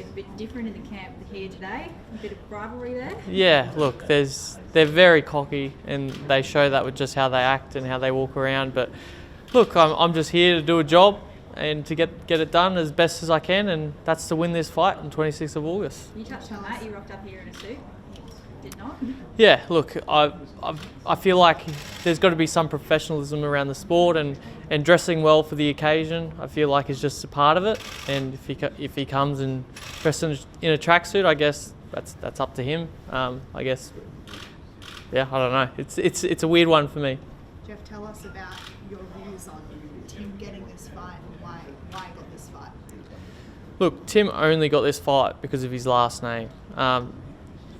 a bit different in the camp here today? A bit of rivalry there? Yeah, look, they're very cocky, and they show that with just how they act and how they walk around. But look, I'm just here to do a job and to get it done as best as I can, and that's to win this fight on 26th of August. You touched on that. You rocked up here in a suit. Did not? Yeah, look, I feel like there's got to be some professionalism around the sport, and dressing well for the occasion, I feel like, is just a part of it. And if he comes and dressed in a tracksuit, I guess that's up to him. I guess, yeah, I don't know. It's a weird one for me. Jeff, tell us about your views on Tim getting this fight and why he got this fight. Look, Tim only got this fight because of his last name.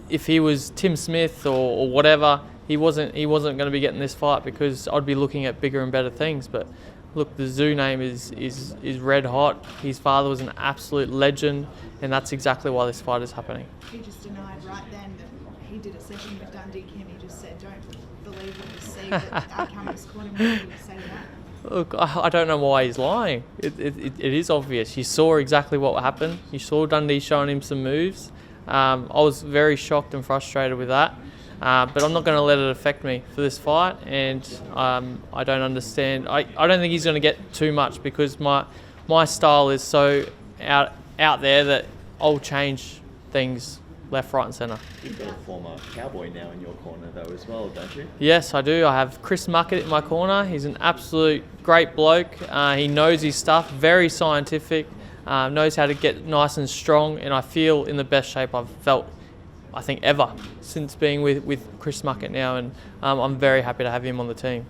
If he was Tim Smith or whatever, he wasn't going to be getting this fight, because I'd be looking at bigger and better things. But look, the Tszyu name is red hot. His father was an absolute legend, and that's exactly why this fight is happening. He just denied right then that he did a session with Dundee Kim. He just said, "Don't believe what you see." That our cameras caught him. What do you say to that? Look, I don't know why he's lying. It is obvious. You saw exactly what happened. You saw Dundee showing him some moves. I was very shocked and frustrated with that, but I'm not going to let it affect me for this fight, and I don't understand. I don't think he's going to get too much, because my style is so out there that I'll change things left, right and centre. You've got a former Cowboy now in your corner though as well, don't you? Yes, I do. I have Chris Muckett in my corner. He's an absolute great bloke. He knows his stuff, very scientific. Knows how to get nice and strong, and I feel in the best shape I've felt, I think, ever since being with Chris Muckett now, and I'm very happy to have him on the team.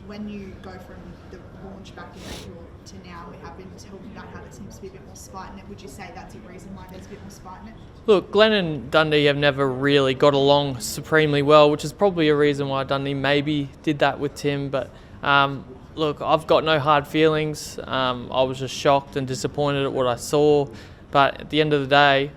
When you go from the launch back in April to now, we have been talking about how there seems to be a bit more spite in it. Would you say that's a reason why there's a bit more spite in it? Look, Glenn and Dundee have never really got along supremely well, which is probably a reason why Dundee maybe did that with Tim, but look, I've got no hard feelings. I was just shocked and disappointed at what I saw. But at the end of the day,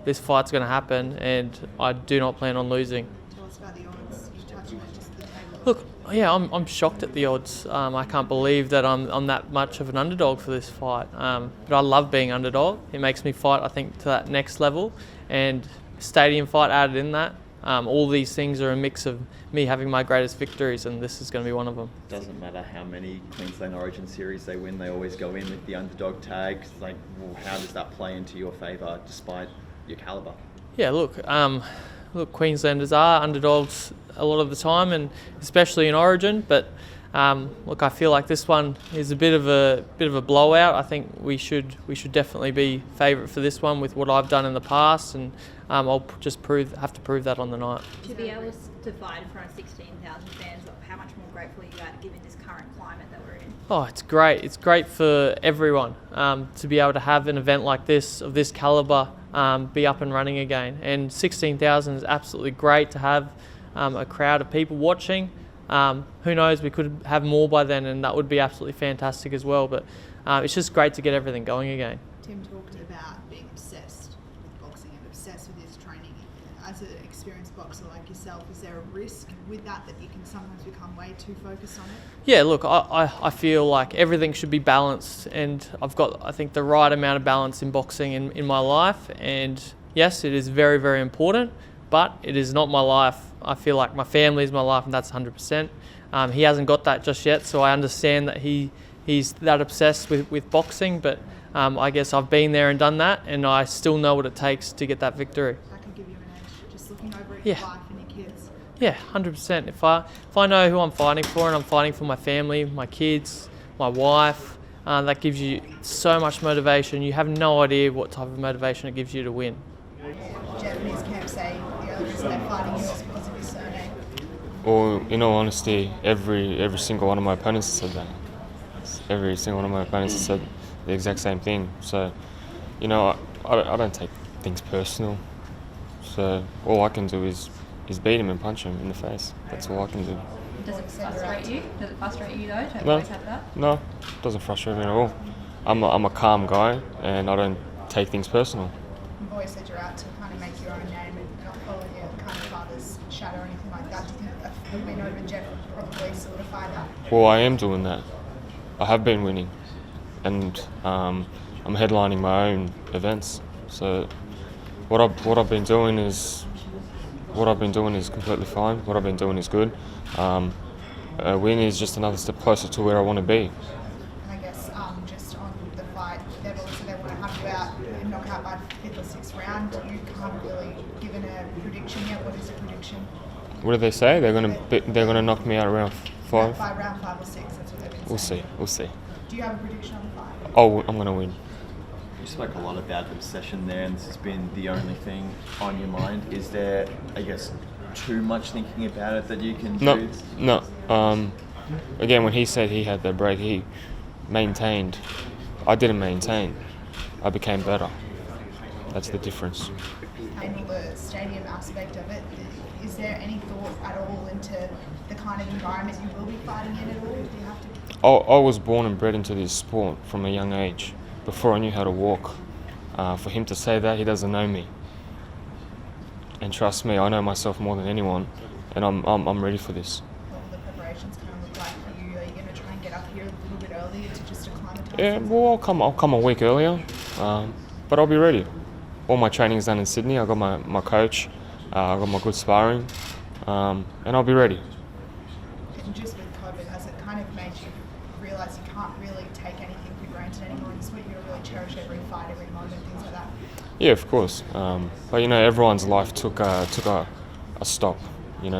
this fight's going to happen, and I do not plan on losing. Tell us about the odds. You touched on it just at the table. Look, yeah, I'm shocked at the odds. I can't believe that I'm that much of an underdog for this fight. But I love being underdog. It makes me fight, I think, to that next level. And stadium fight added in that. All these things are a mix of me having my greatest victories, and this is going to be one of them. Doesn't matter how many Queensland Origin series they win, they always go in with the underdog tag. Like, well, how does that play into your favour despite your calibre? Yeah, look, Queenslanders are underdogs a lot of the time, and especially in Origin. But look, I feel like this one is a bit of a blowout. I think we should definitely be favourite for this one with what I've done in the past, and I'll just have to prove that on the night. To be able to fight in front of 16,000 fans, how much more grateful are you given this current climate that we're in? Oh, it's great. It's great for everyone to be able to have an event like this, of this calibre, be up and running again. And 16,000 is absolutely great to have a crowd of people watching. Who knows, we could have more by then, and that would be absolutely fantastic as well. But it's just great to get everything going again. Tim talked about being obsessed with boxing and obsessed with his training. As an experienced boxer like yourself, is there a risk with that you can sometimes become way too focused on it? Yeah, look, I feel like everything should be balanced, and I've got, I think, the right amount of balance in boxing in my life. And yes, it is very, very important, but it is not my life. I feel like my family is my life, and that's 100%. He hasn't got that just yet, so I understand that he's that obsessed with boxing, but I guess I've been there and done that, and I still know what it takes to get that victory. That could give you an edge, just looking over at your wife and your kids. Yeah, 100%. If I know who I'm fighting for, and I'm fighting for my family, my kids, my wife, that gives you so much motivation. You have no idea what type of motivation it gives you to win. Japanese camp say the only reason they're fighting you is because of your surname. Well, in all honesty, every single one of my opponents has said that. Every single one of my opponents has said the exact same thing. So, I don't take things personal. So all I can do is beat him and punch him in the face. That's all I can do. Does it frustrate you? Does it frustrate you though to No. always have that? No, it doesn't frustrate me at all. I'm a calm guy, and I don't take things personal. You've always said you're out to kind of make your own name and not follow your kind of father's shadow or anything like that. Do you think a win over Jeff would probably solidify that? Well, I am doing that. I have been winning, and I'm headlining my own events. So what I've been doing is completely fine. What I've been doing is good. A win is just another step closer to where I want to be. And I guess just on the fight, they want to have you out and knock out by 5th or 6th round. You can't really given a prediction yet. What is the prediction? What do they say? They're gonna knock me out around 5. By round 5 or 6. That's what they've been We'll saying. see. We'll see. Do you have a prediction on the fight? Oh, I'm gonna win. You spoke a lot about obsession there, and this has been the only thing on your mind. Is there, I guess, too much thinking about it that you can do? No. Again, when he said he had that break, he maintained. I didn't maintain. I became better. That's the difference. And the stadium aspect of it, is there any thought at all into the kind of environment you will be fighting in at all? Do you have to? I was born and bred into this sport from a young age, before I knew how to walk. For him to say that, he doesn't know me. And trust me, I know myself more than anyone, and I'm ready for this. What will the preparations kind of look like for you? Are you going to try and get up here a little bit earlier to just acclimatise? Yeah, well, I'll come a week earlier, but I'll be ready. All my training's done in Sydney. I got my coach, I got my good sparring, and I'll be ready. And just with COVID, has it kind of made you realise you can't really take anything for granted anymore in sport? You really cherish every fight, every moment, things like that. Yeah, of course. But everyone's life took a stop.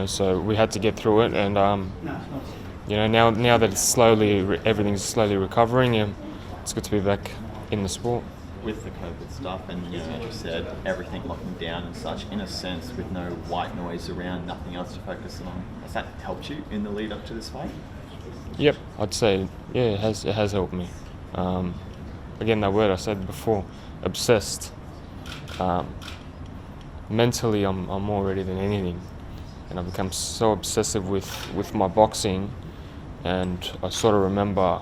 So we had to get through it, and now that it's everything's slowly recovering, it's good to be back in the sport. With the COVID stuff and, as you said, everything locking down and such, in a sense, with no white noise around, nothing else to focus on, has that helped you in the lead up to this fight? Yep, I'd say, it has helped me. Again, that word I said before, obsessed. Mentally, I'm more ready than anything, and I've become so obsessive with my boxing, and I sort of remember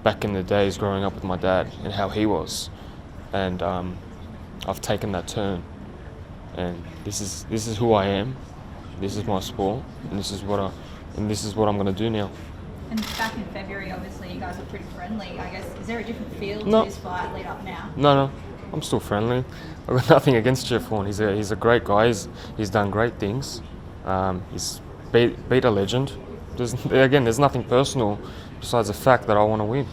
back in the days growing up with my dad and how he was, and I've taken that turn, and this is who I am, this is my sport, and this is what I'm going to do now. And back in February, obviously, you guys were pretty friendly. I guess, is there a different feel No. to this fight lead up now? No, I'm still friendly. I've got nothing against Jeff Horn. He's a great guy. He's done great things. He's beat a legend. There's nothing personal besides the fact that I want to win.